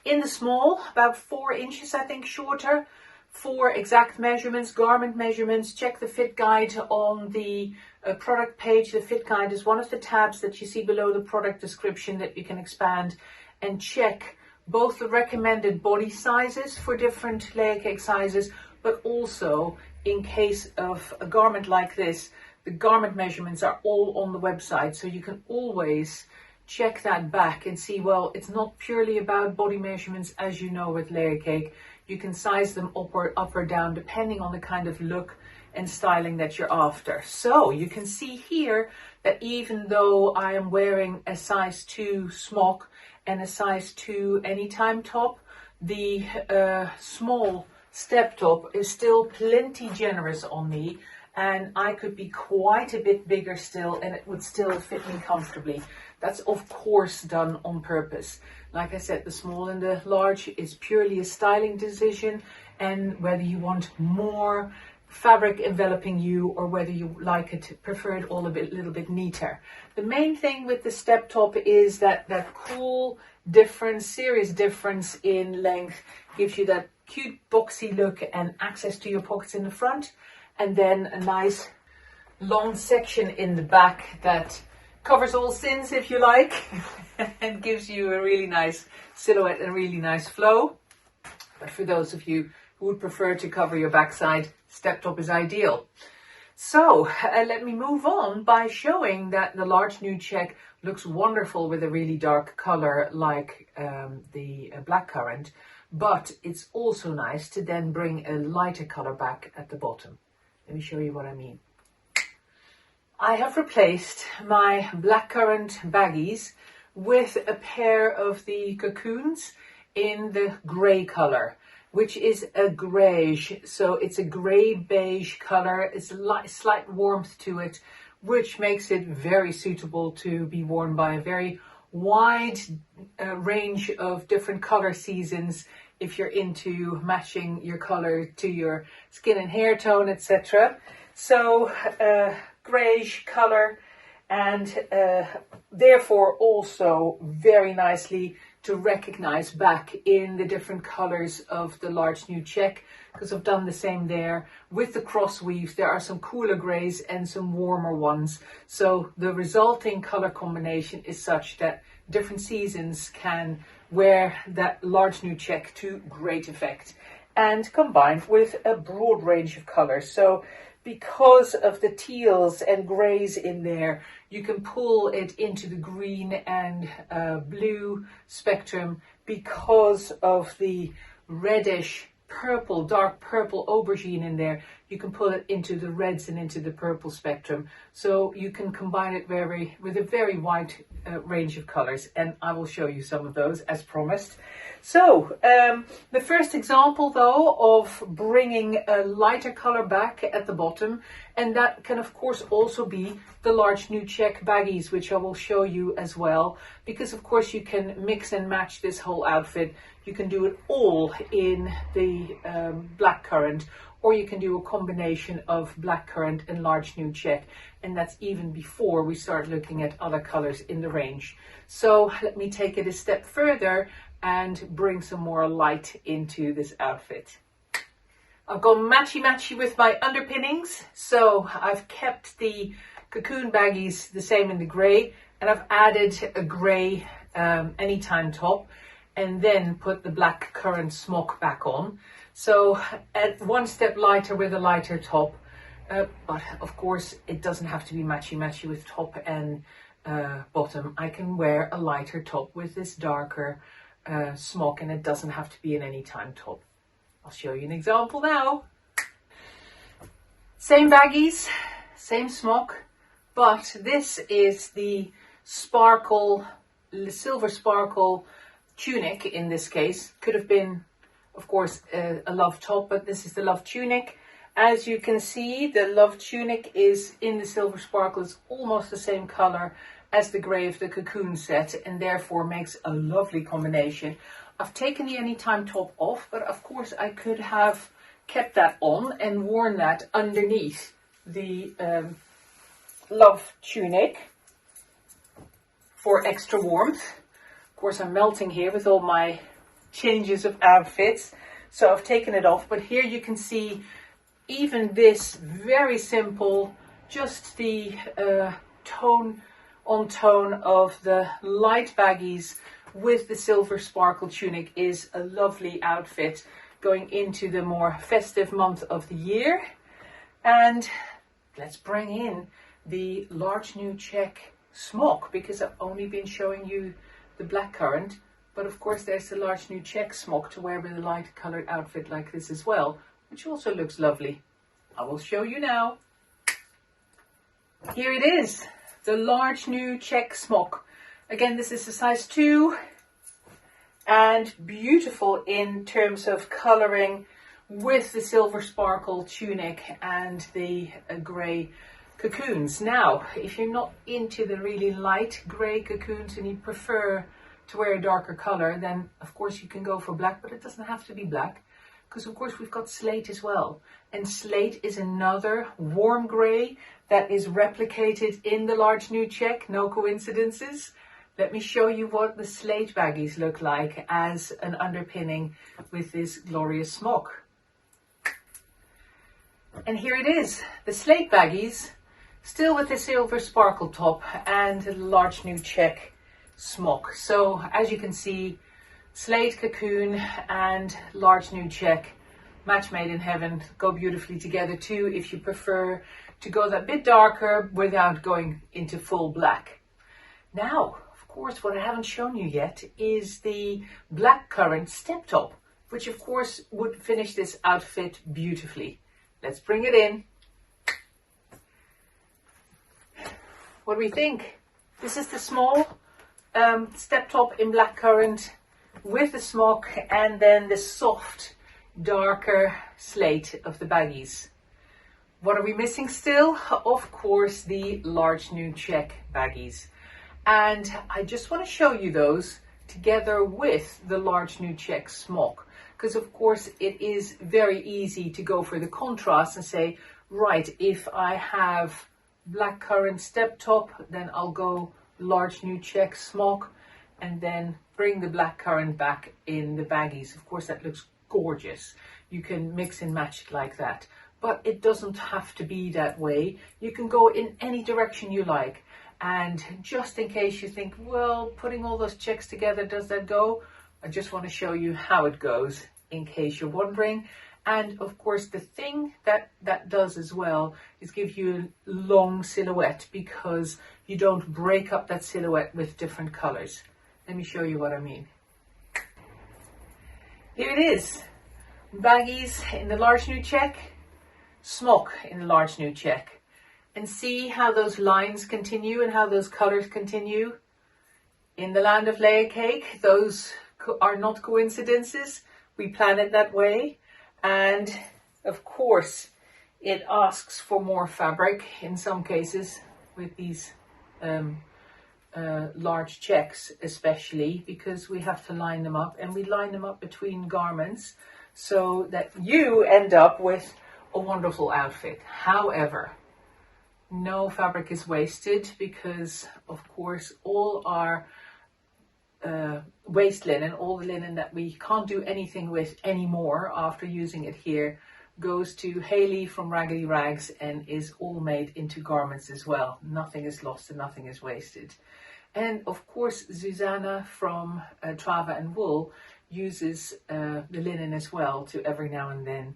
in the small, about 4 inches, I think, shorter. 4 exact measurements, garment measurements. Check the fit guide on the product page. The fit guide is one of the tabs that you see below the product description that you can expand, and check both the recommended body sizes for different Layercake sizes, but also in case of a garment like this, the garment measurements are all on the website, so you can always check that back and see, well, it's not purely about body measurements, as you know with Layercake. You can size them up or down depending on the kind of look and styling that you're after. So you can see here that even though I am wearing a size 2 smock and a size 2 anytime top, the small step top is still plenty generous on me, and I could be quite a bit bigger still and it would still fit me comfortably. That's of course done on purpose. Like I said, the small and the large is purely a styling decision, and whether you want more fabric enveloping you or whether you like it, prefer it all a little bit neater. The main thing with the step top is that cool difference, serious difference in length gives you that cute boxy look and access to your pockets in the front, and then a nice long section in the back that covers all sins, if you like, and gives you a really nice silhouette and really nice flow. But for those of you who would prefer to cover your backside, step top is ideal. So let me move on by showing that the large nude check looks wonderful with a really dark color like the Blackcurrant, but it's also nice to then bring a lighter color back at the bottom. Let me show you what I mean. I have replaced my Blackcurrant baggies with a pair of the cocoons in the grey color, which is a greige. So it's a grey beige color. It's a slight warmth to it, which makes it very suitable to be worn by a very wide range of different color seasons if you're into matching your color to your skin and hair tone, etc. So greige color, and therefore also very nicely to recognize back in the different colors of the large nude check, because I've done the same there. With the cross weaves, there are some cooler grays and some warmer ones, so the resulting color combination is such that different seasons can wear that large nude check to great effect, and combined with a broad range of colors. So because of the teals and grays in there, you can pull it into the green and blue spectrum. Because of the reddish purple, dark purple aubergine in there, you can pull it into the reds and into the purple spectrum. So you can combine it with a very wide range of colors, and I will show you some of those as promised. So the first example though of bringing a lighter color back at the bottom, and that can of course also be the large nude check baggies, which I will show you as well, because of course you can mix and match this whole outfit. You can do it all in the Blackcurrant, or you can do a combination of Blackcurrant and large nude check, and that's even before we start looking at other colors in the range. So let me take it a step further and bring some more light into this outfit. I've gone matchy with my underpinnings, so I've kept the cocoon baggies the same in the grey, and I've added a grey anytime top, and then put the Blackcurrant smock back on. So at one step lighter with a lighter top, but of course it doesn't have to be matchy with top and bottom. I can wear a lighter top with this darker smock, and it doesn't have to be an anytime top. I'll show you an example now. Same baggies, same smock, but this is the silver sparkle tunic in this case. Could have been, of course, a love top, but this is the love tunic, as you can see, the Love tunic is in the Silver Sparkle. It's almost the same color as the grey of the cocoon set, and therefore makes a lovely combination. I've taken the Anytime top off, but of course I could have kept that on and worn that underneath the Love tunic for extra warmth. Of course, I'm melting here with all my changes of outfits, so I've taken it off. But here you can see even this very simple, just the tone on tone of the light baggies with the Silver Sparkle tunic is a lovely outfit going into the more festive month of the year. And let's bring in the large new check smock, because I've only been showing you the Blackcurrant, but of course there's the large new check smock to wear with a light colored outfit like this as well, which also looks lovely. I will show you now. Here it is, the large new check smock. Again, this is a size 2 and beautiful in terms of coloring with the Silver Sparkle tunic and the grey cocoons. Now, if you're not into the really light grey cocoons and you prefer to wear a darker color, then of course you can go for black, but it doesn't have to be black, because of course we've got slate as well. And slate is another warm grey that is replicated in the large new check, no coincidences. Let me show you what the slate baggies look like as an underpinning with this glorious smock. And here it is, the slate baggies, still with the Silver Sparkle top and the large new check smock. So as you can see, slate, cocoon and large new check, match made in heaven, go beautifully together too if you prefer to go that bit darker without going into full black. Now, of course, what I haven't shown you yet is the Blackcurrant step top, which of course would finish this outfit beautifully. Let's bring it in. What do we think? This is the small step top in Blackcurrant with the smock, and then the soft, darker slate of the baggies. What are we missing still? Of course, the large new check baggies. And I just want to show you those together with the large new check smock, because of course it is very easy to go for the contrast and say, right, if I have Blackcurrant step top, then I'll go large new check smock and then bring the Blackcurrant back in the baggies. Of course that looks gorgeous. You can mix and match it like that, but it doesn't have to be that way. You can go in any direction you like. And just in case you think, well, putting all those checks together, does that go? I just want to show you how it goes in case you're wondering. And of course, the thing that does as well is give you a long silhouette, because you don't break up that silhouette with different colors. Let me show you what I mean. Here it is. Baggies in the large new check, smock in the large new check. And see how those lines continue and how those colors continue. In the land of Layercake, those are not coincidences. We plan it that way. And of course, it asks for more fabric in some cases with these large checks, especially because we have to line them up, and we line them up between garments so that you end up with a wonderful outfit. However, no fabric is wasted, because of course all our waste linen, all the linen that we can't do anything with anymore after using it here, goes to Haley from Raggedy Rags and is all made into garments as well. Nothing is lost and nothing is wasted. And of course Susanna from Trava and Wool uses the linen as well to every now and then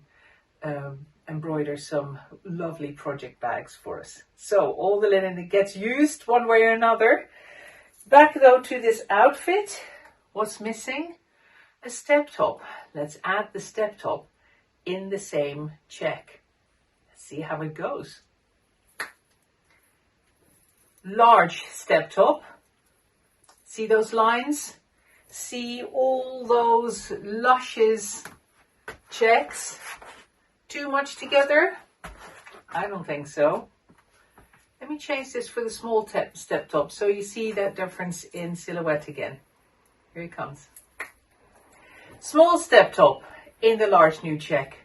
embroider some lovely project bags for us. So all the linen that gets used one way or another. Back though to this outfit, what's missing? A step top. Let's add the step top in the same check. Let's see how it goes. Large step top. See those lines? See all those luscious checks? too much together? I don't think so. Let me change this for the small step top so you see that difference in silhouette again. Here it comes. Small step top in the large new check.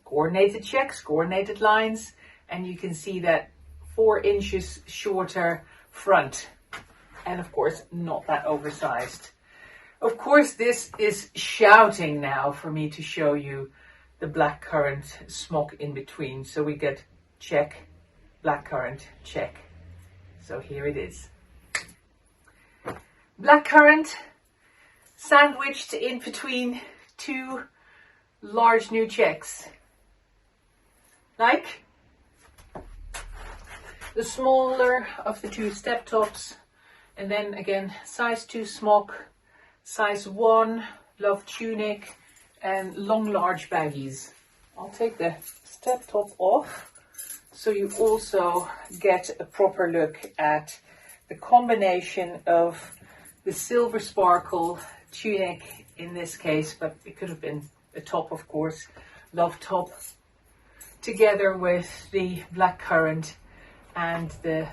Coordinated checks, coordinated lines, and you can see that 4 inches shorter front. And of course, not that oversized. Of course, this is shouting now for me to show you the Blackcurrant smock in between. So we get check, Blackcurrant, check. So here it is. Blackcurrant sandwiched in between 2 large new checks. Like the smaller of the 2 step tops, and then again size 2 smock, size 1 love tunic, and long large baggies. I'll take the step top off so you also get a proper look at the combination of the silver sparkle tunic in this case, but it could have been a top, of course, love top, together with the Blackcurrant and the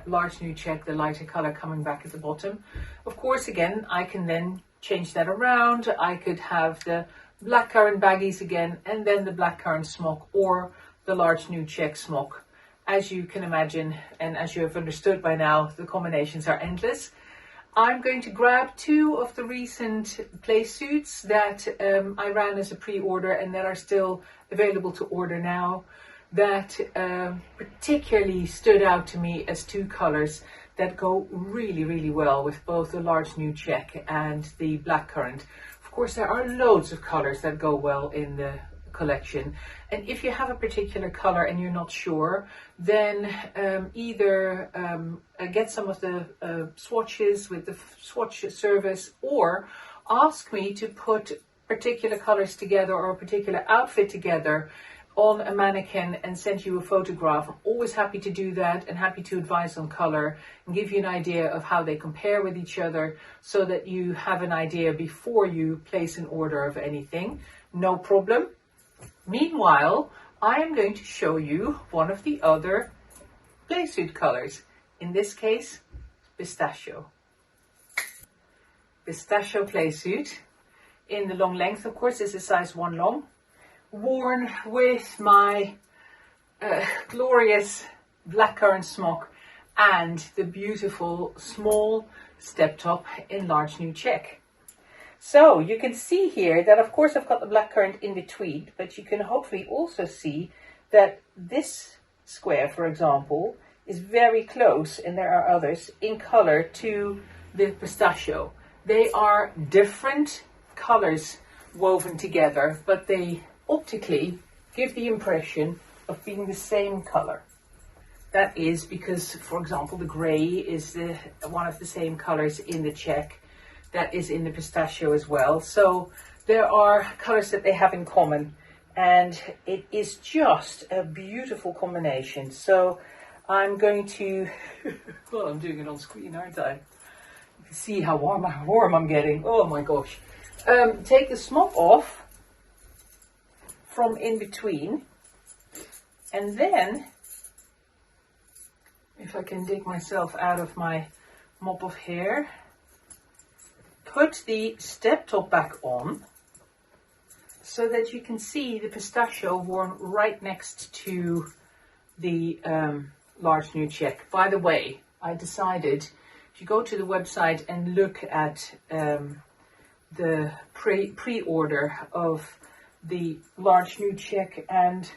large new check, the lighter color coming back at the bottom. Of course, again, I can then change that around. I could have the Blackcurrant baggies again, and then the Blackcurrant smock or the large new check smock. As you can imagine, and as you have understood by now, the combinations are endless. I'm going to grab 2 of the recent play suits that I ran as a pre-order and that are still available to order now, that particularly stood out to me as 2 colors that go really well with both the large new check and the Blackcurrant. Of course, there are loads of colors that go well in the collection, and if you have a particular color and you're not sure, then either get some of the swatches with the swatch service, or ask me to put particular colors together or a particular outfit together on a mannequin and send you a photograph. I'm always happy to do that and happy to advise on color and give you an idea of how they compare with each other so that you have an idea before you place an order of anything. No problem. Meanwhile, I am going to show you one of the other playsuit colors. In this case, pistachio. Pistachio playsuit in the long length. Of course, this is size 1 long. Worn with my glorious Blackcurrant smock and the beautiful small step top in large new check. So you can see here that of course I've got the Blackcurrant in between, but you can hopefully also see that this square, for example, is very close, and there are others, in color to the pistachio. They are different colors woven together, but they optically give the impression of being the same color. That is because, for example, the gray is one of the same colors in the check that is in the pistachio as well. So there are colors that they have in common, and it is just a beautiful combination. So I'm going to, well, I'm doing it on screen, aren't I? You can see how warm I'm getting. Oh my gosh. Take the smock off from in between, and then, if I can dig myself out of my mop of hair, put the step top back on so that you can see the pistachio worn right next to the large new check. By the way, I decided, if you go to the website and look at the pre-order of the large new check and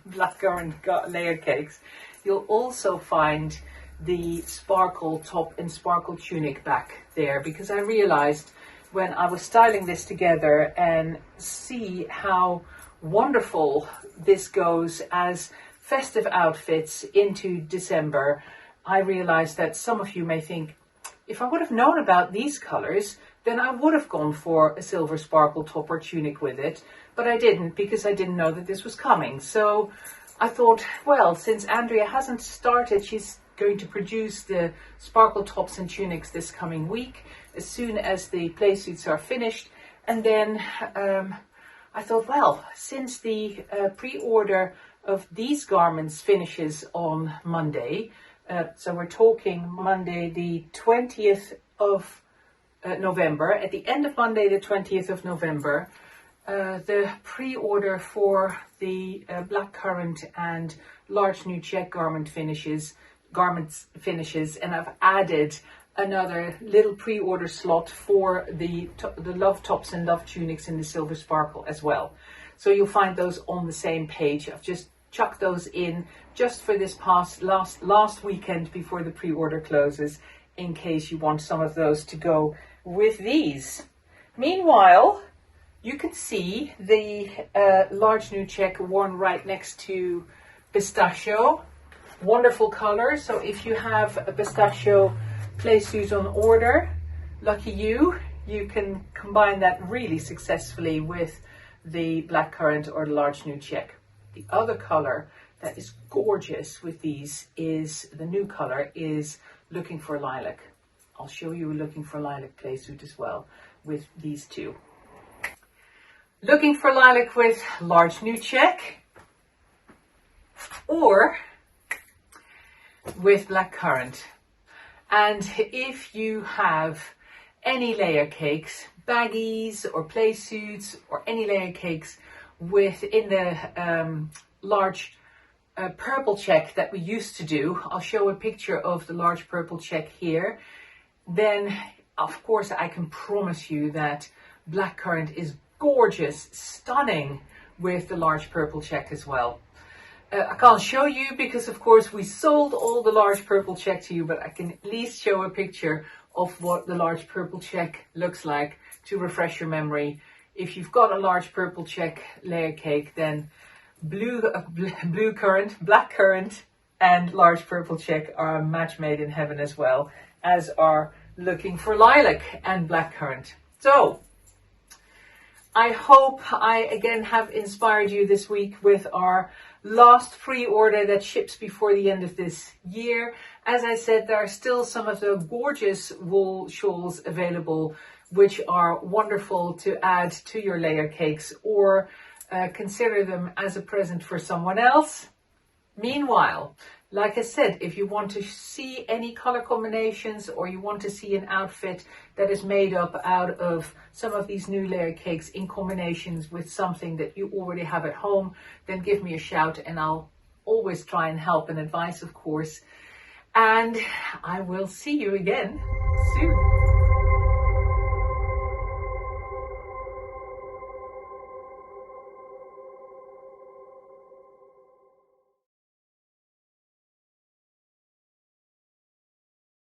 Blackcurrant layer cakes, you'll also find the sparkle top and sparkle tunic back there, because I realized when I was styling this together and see how wonderful this goes as festive outfits into December, I realized that some of you may think, if I would have known about these colors, then I would have gone for a silver sparkle top or tunic with it, but I didn't, because I didn't know that this was coming. So I thought, well, since Andrea hasn't started, she's going to produce the sparkle tops and tunics this coming week as soon as the play suits are finished, and then I thought, well, since the pre-order of these garments finishes on Monday, so we're talking Monday the 20th of November, at the end of Monday the 20th of November, the pre-order for the Blackcurrant and large new check garments finishes, and I've added another little pre-order slot for the love tops and love tunics in the silver sparkle as well. So you'll find those on the same page. I've just chucked those in just for this last weekend before the pre-order closes, in case you want some of those to go with these. Meanwhile, you can see the large new check worn right next to pistachio. Wonderful color. So if you have a pistachio play suit on order, lucky you can combine that really successfully with the blackcurrant or the large new check. The other color that is gorgeous with these is, the new color is Looking for Lilac. I'll show you a Looking for Lilac play suit as well with these two. Looking for Lilac with large new check, or with blackcurrant. And if you have any layer cakes, baggies or play suits, or any layer cakes within the large purple check that we used to do, I'll show a picture of the large purple check here, then of course I can promise you that blackcurrant is gorgeous, stunning with the large purple check as well. I can't show you because of course we sold all the large purple check to you, but I can at least show a picture of what the large purple check looks like to refresh your memory. If you've got a large purple check layer cake, then blackcurrant and large purple check are a match made in heaven, as well as are Looking for Lilac and blackcurrant. So I hope I again have inspired you this week with our last pre-order that ships before the end of this year. As I said, there are still some of the gorgeous wool shawls available, which are wonderful to add to your layer cakes, or consider them as a present for someone else. Meanwhile, like I said, if you want to see any color combinations, or you want to see an outfit that is made up out of some of these new layer cakes in combinations with something that you already have at home, then give me a shout and I'll always try and help and advise, of course. And I will see you again soon.